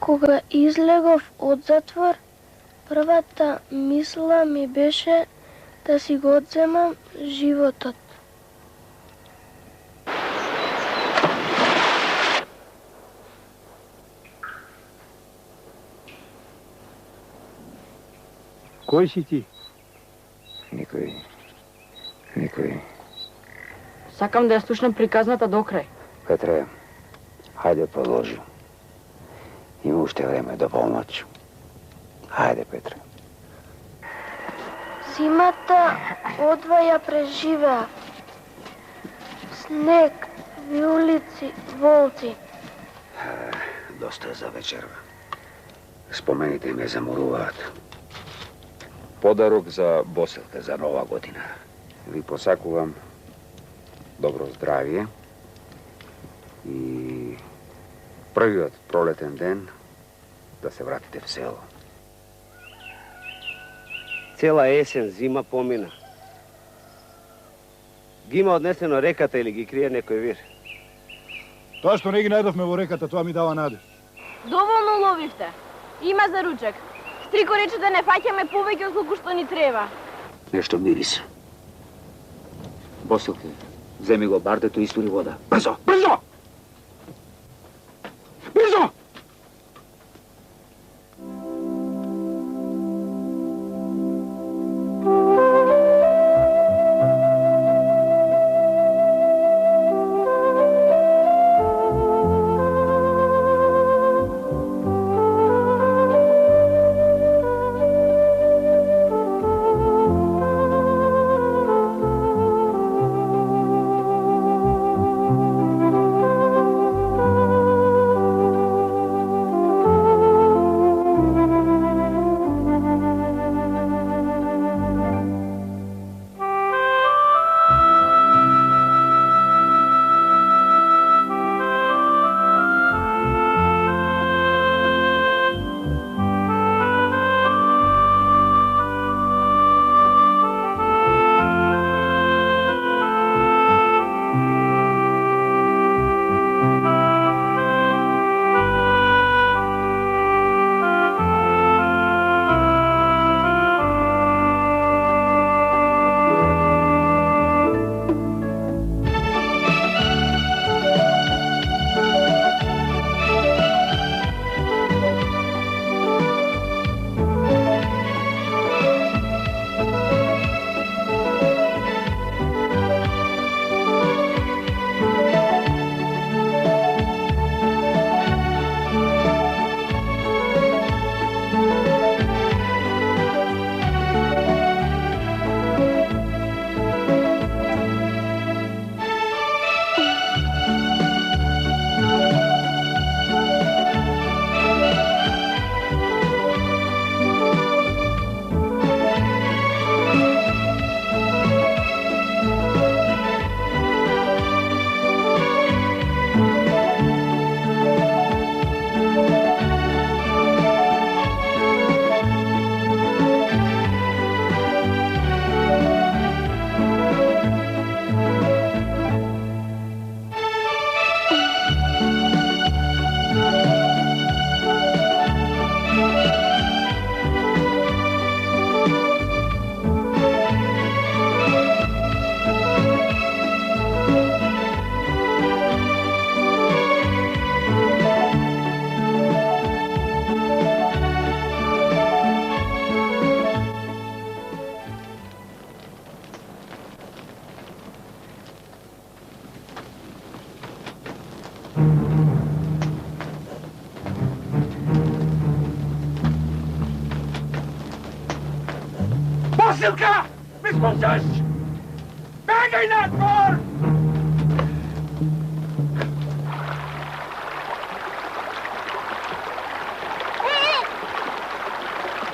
Кога излегов од затвор, првата мисла ми беше да си го одземам животот. Кој си ти? Никој. Сакам да ја слушнам приказната до крај. Петре, хајде продолжи. Има уште време до полноќ. Хајде, Петре. Зимата одваја преживеа. Снег, виулици, волци. Доста за вечерва. Спомените ме заморуваат. Подарок за Боселка за нова година. Ви посакувам добро здравие и првиот пролетен ден да се вратите в село. Цела есен, зима помина. Ги има однесено реката или ги крие некој вир? Тоа што не ги најдовме во реката, тоа ми дава наде. Доволно ловивте. Има за ручек. Стрико рече да не фаќаме повеќе од колку што ни треба. Нешто мириса. Боселке, вземи го бардето и истури вода. Брзо! Брзо! Брзо! Боселка! Ме слушаш? Бегај на двор!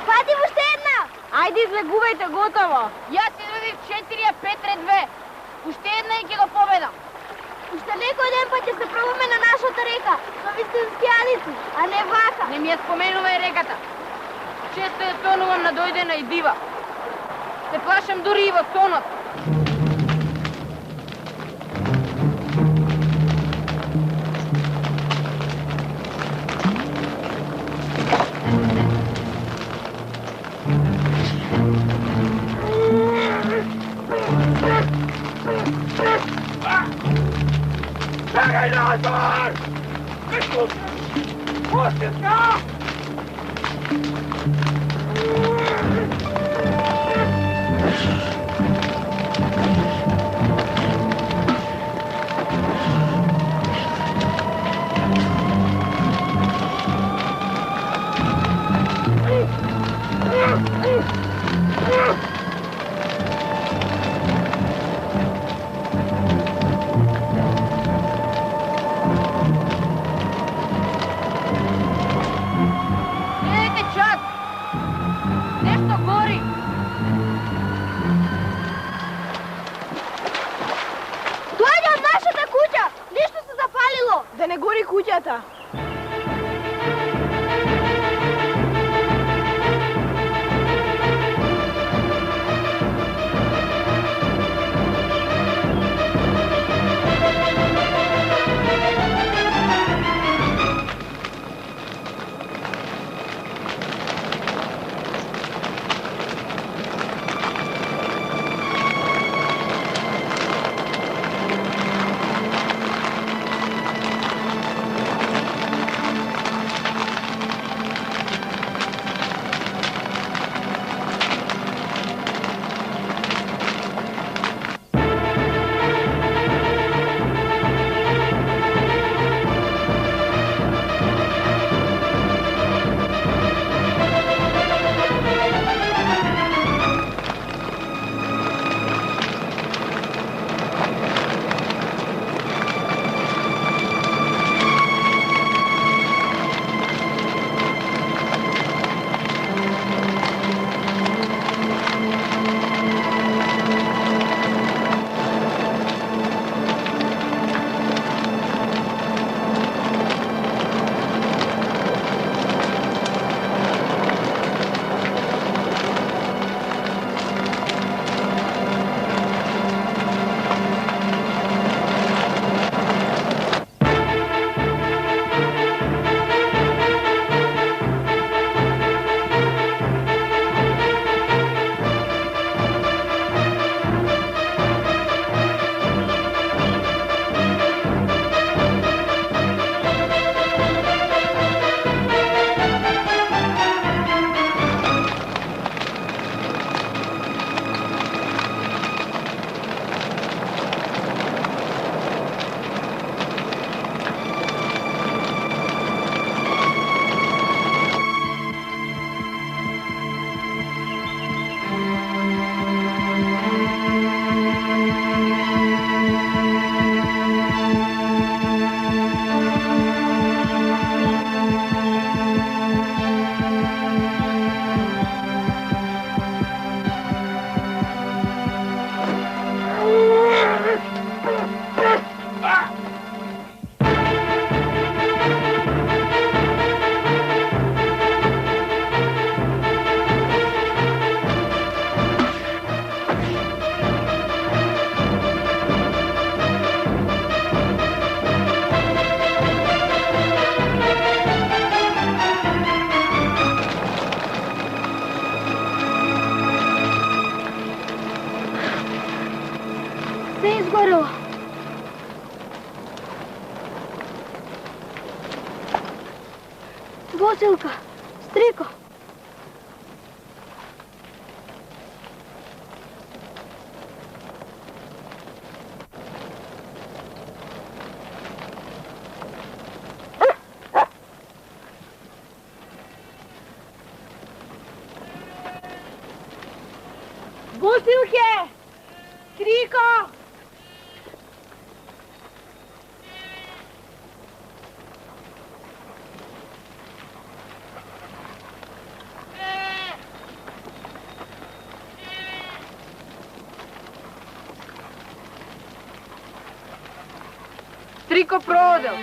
Фати уште една! Ајде, излегувајте, готово! Јас се додив 4, а Петре 2. Уште една и ќе го победам. Уште некој ден па ќе се пробваме на нашата река, на вистински алици, а не вака. Не ми ја споменувај реката. Често ја тонувам надојдена и дива. Се плашам дури и во сонот. Бегай назад! Не слушай! Костенька! Гледайте, чат! Нещо гори! Доаѓа од нашата куќа! Нешто се запалило! Да не гори куќата. Босилка, Стрико. Босилке! Стрико! Стрико продел.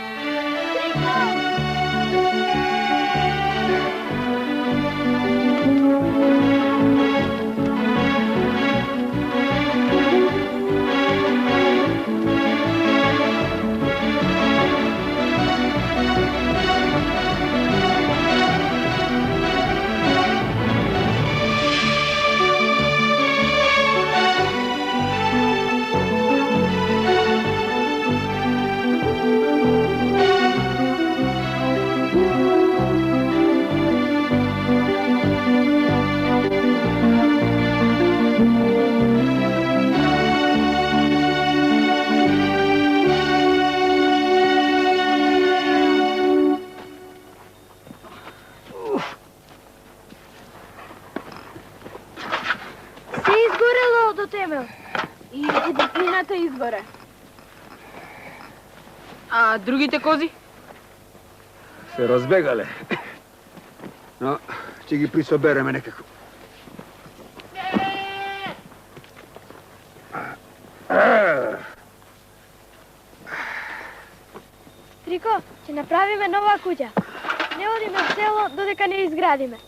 Емел. И дисциплината изгоре. А другите кози? Се разбегале. Но ќе ги присобереме некако. Трико, ќе направиме нова куќа. Не одиме в село додека не изградиме.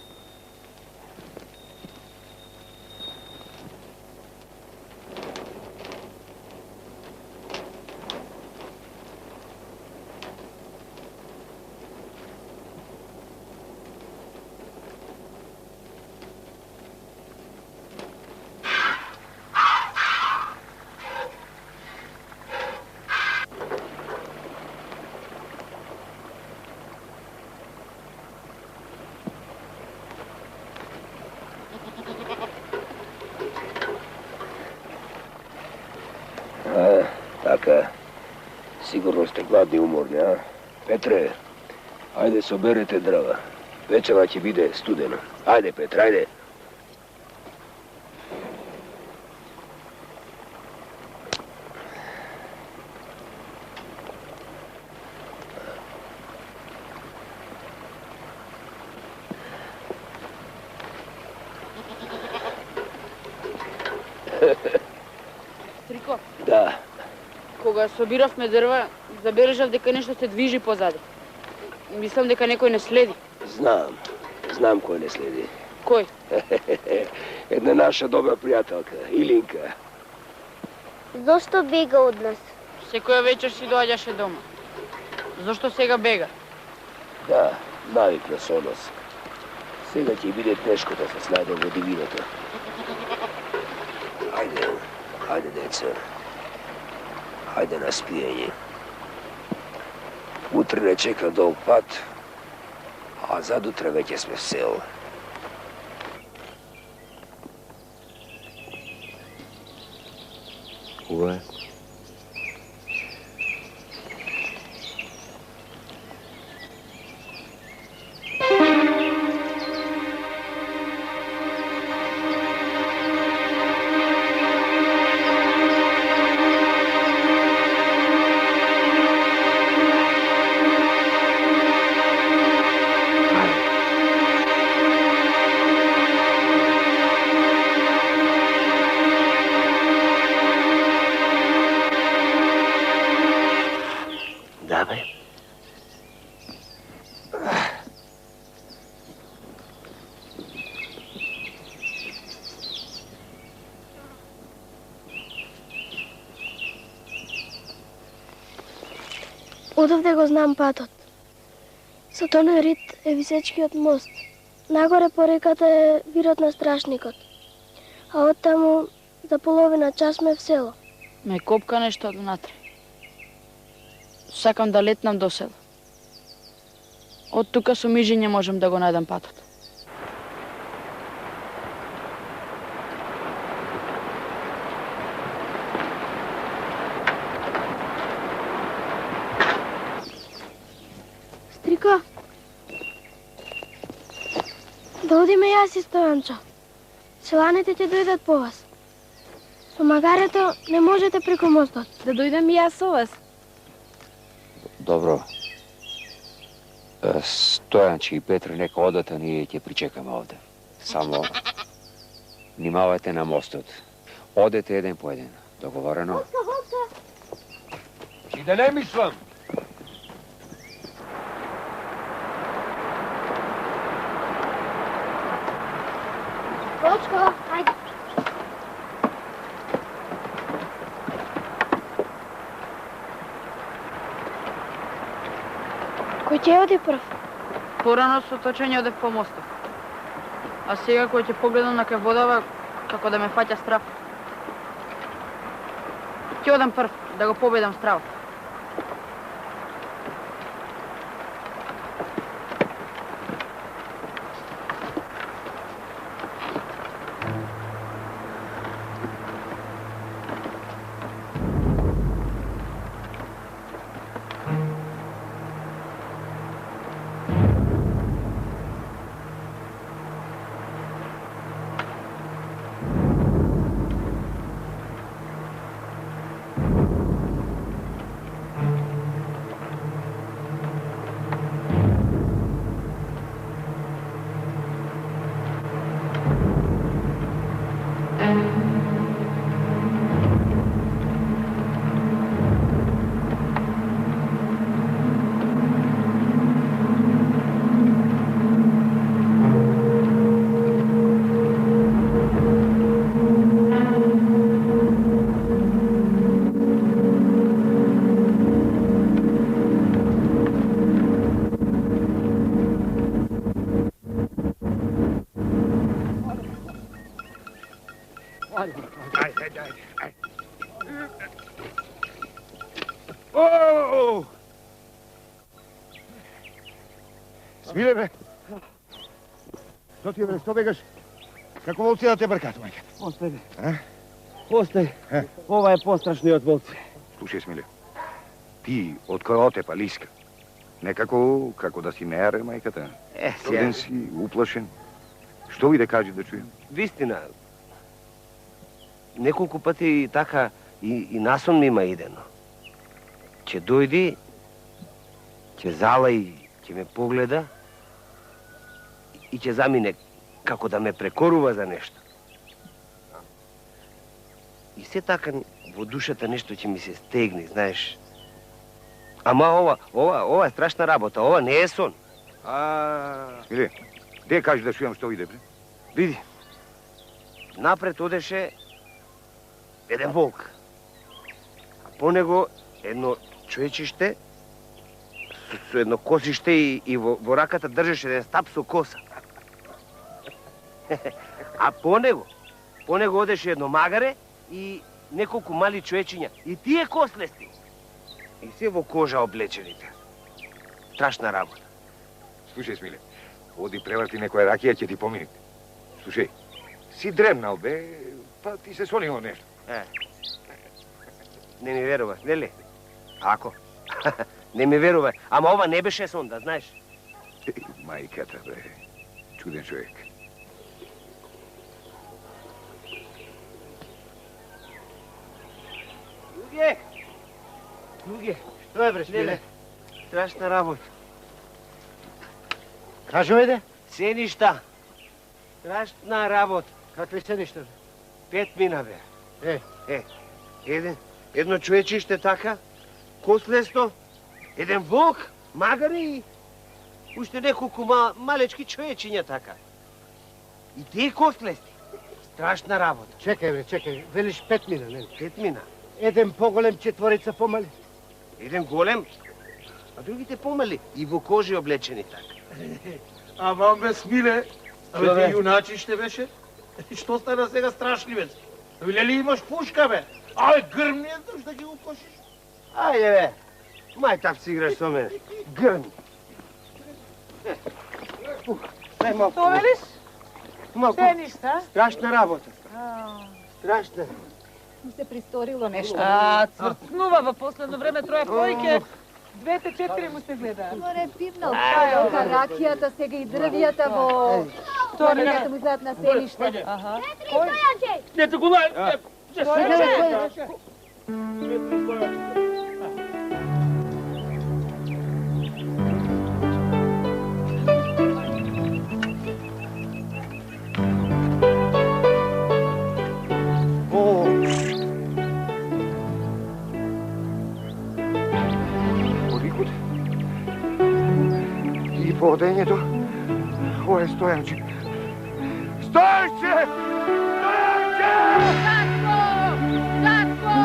Така, сигурно сте гладни и уморни, а? Петре, ајде соберете дрва. Вечера ќе биде студено. Ајде, Петре, ајде. Трико, Да, кога собиравме дрва, забележав дека нешто се движи позади. Мислам дека некој не следи. знам. Знам кој не следи. Кој? Една наша добра пријателка, Илинка. Зошто бега од нас? Секоја вечер си доаѓаше дома. Зошто сега бега? Да, навикна со нас. Сега ќе биде тешко да се снајде во дивината. Ајде, ајде, деца. Ајде на спиење. Утре не чека долг пат, а задутре веќе сме в село. Хубаво е. Да, бе. Одовде го знам патот. Со тоној рид е Висечкиот мост. Нагоре по реката е вирот на Страшникот. А оттаму за половина час сме в село. Ме копка нешто однатре. Сакам да летнам до село. Од тука со мижење можам да го најдам патот. Стрико, да одиме јас и Стојанчо. Селаните ќе дојдат по вас. Со магарето не можете преку мостот. Да дојдам и јас со вас. Добро. Стојанче и Петре нека одат, а ние ќе причекаме овде. Само внимавајте на мостот. Одете еден по еден. Договорено? И да не мислам. Точко, ајде. Кој ќе оди прв? Порано со точење одев по мостот. А сега кој ќе погледам на кај водава, како да ме фаќа страв. Ќе одам прв, да го победам стравот. Ajde. O! Smile, bre. Što ti je, bre, što begaš? Kako volci da te brkatu, majke? Ostaj, A? Ostaj. Ova je postrašni od volci. Slušaj, Smile, ti od koja otepa liska. Nekako, kako da si nejare, majkata. Čuden si, uplašen. Što vi da kaži da čujem? Вистина, неколку пати така и насон ми има идено. Ќе дојди, ќе залаи, ќе ме погледа и ќе замине како да ме прекорува за нешто. И се така во душата нешто ќе ми се стегне, знаеш. Ама ова е страшна работа, ова не е сон. Смиле, де кажи да чуjem што иде, бре? Види, напред одеше еден волк, а по него едно човечиште со едно косиште и во раката држеше еден стап со коса. А по него одеше едно магаре и неколку мали човечиња. И тие кослести. И се во кожа облечените. Страшна работа. Слушай, Смиле, оди преврати некоја ракија, ќе ти помине. Слушай, си дремнал, бе, па ти се сонило нешто. Не ми верува, нели? Ако? Не ми верува. Ама ова не беше сон, да знаеш. Мајката, бе, чуден човек. Луѓе, што е, бре, Смиле? Страшна работа. Кажи, ојде. Се ништа. Страшна работа. Какви се ништа? 5 мина, бе. Едно човечиште така, кослесто, еден волк, магари и уште неколку малечки човечиња така. И тие кослести. Страшна работа. Чекај, бре, чекај. Велиш 5 мина, нели? 5 мина. Еден поголем, четворица помали. Еден голем, а другите помали и во кожи облечени така. Ама, бе, Смиле, абе, ти јуначи ще беше? Што стана сега страшливец? Лели имаш пушка, бе? Ај, грмни еднаш да ги укошиш. Ајде, бе. Мај так си играш со мене. Грмни. Дај малку. Што велиш? Малку. Се ништа? Страшна работа. Страшна. Му се присторило нешто. Цвртнува во последно време троја појке. 2-4 му се гледаат. Море пивнал пајока, ракијата, сега и дрвијата во... Тоа му излеат на селиште. Аха. Не те го лај. По одењето, ова е Стојанче. Стојанче! Стојанче! Татко! Татко!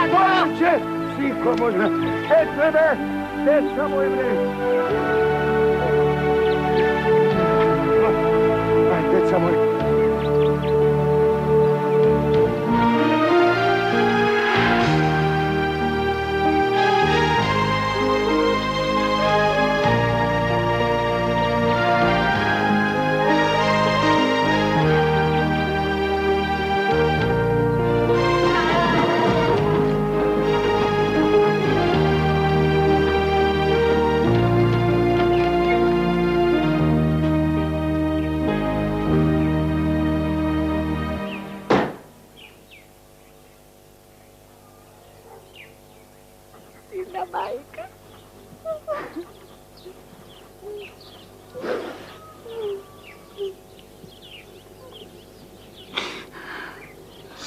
Стојанче! Синко мой, бре! Ете, бе! Дечка мой, бре! Ај, деца мой!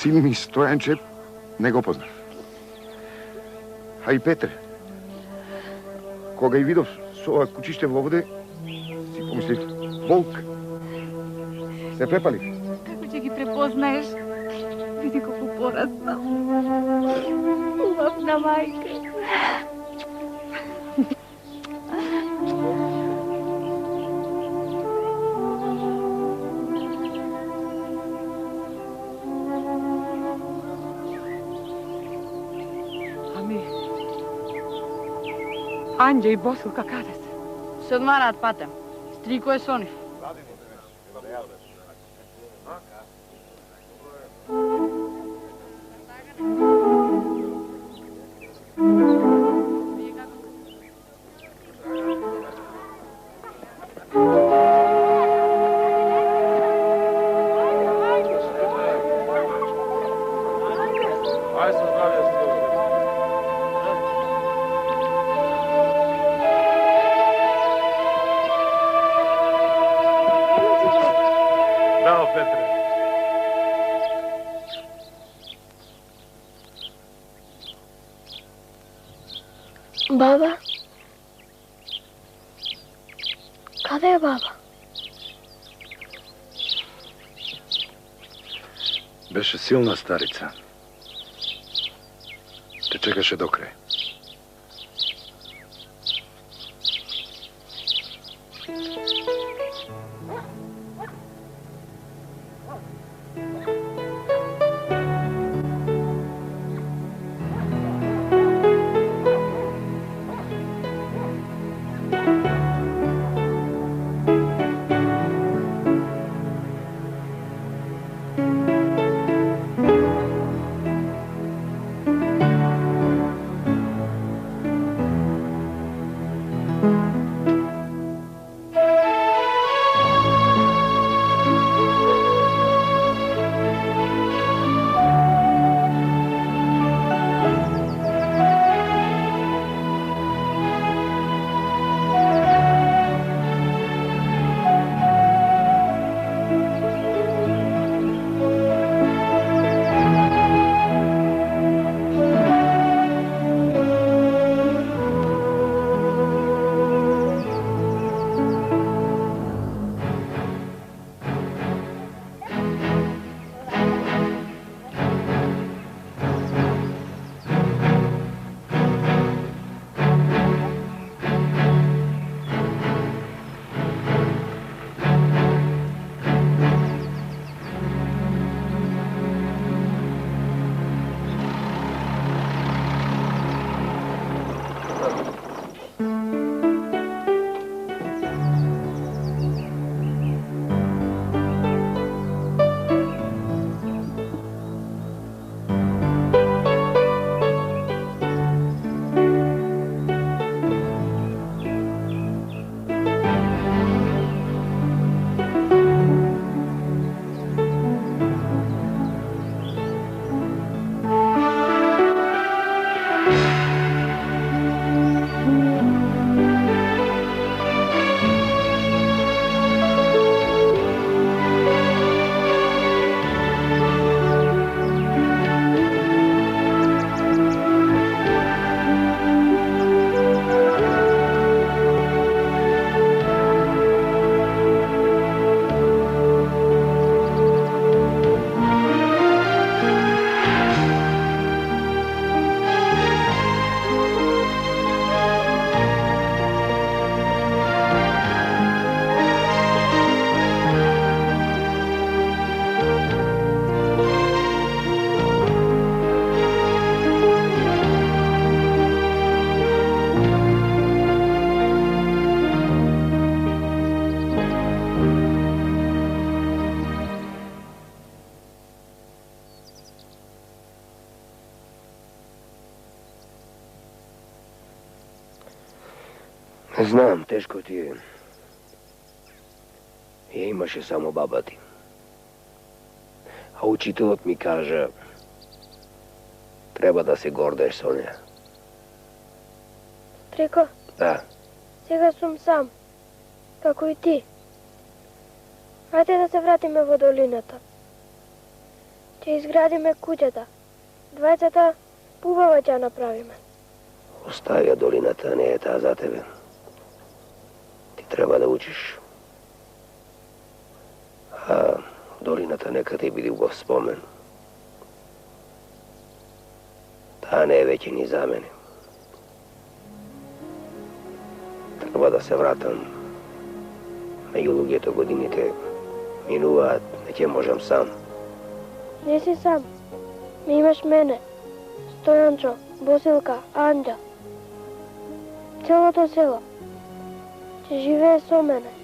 Син ми Стојанче не го познав. А и Петре. Кога и видов со ова кучиште во воде, си помислив, волк. Се препалив. Како ќе ги препознаеш? Види колку порасна. Убавна мајка. Анđe и Босилка каде се? Се одмараат патем. Стрико е со нив. Браво, Петре. Баба? Каде е баба? Беше силна старица. Те чекаше до крај. Знам, тешко ти е. Я имаше само баба ти. А учителот ми кажа, треба да се гордеш со неја. Трико, Да, сега сум сам, како и ти. Ајде да се вратиме во долината. Ќе изградиме куќата. Двајцата убава ќе ја направиме. остави ја долината, не е таа за тебе. Ти треба да учиш. А долината нека ти биде убав спомен. Таа не е веќе ни за мене. Треба да се вратам. Меѓу луѓето годините минуваат, не ќе можам сам. Не си сам. Ми имаш мене. Стојанчо, Босилка, Анđа. Целото село ќе живее со мене.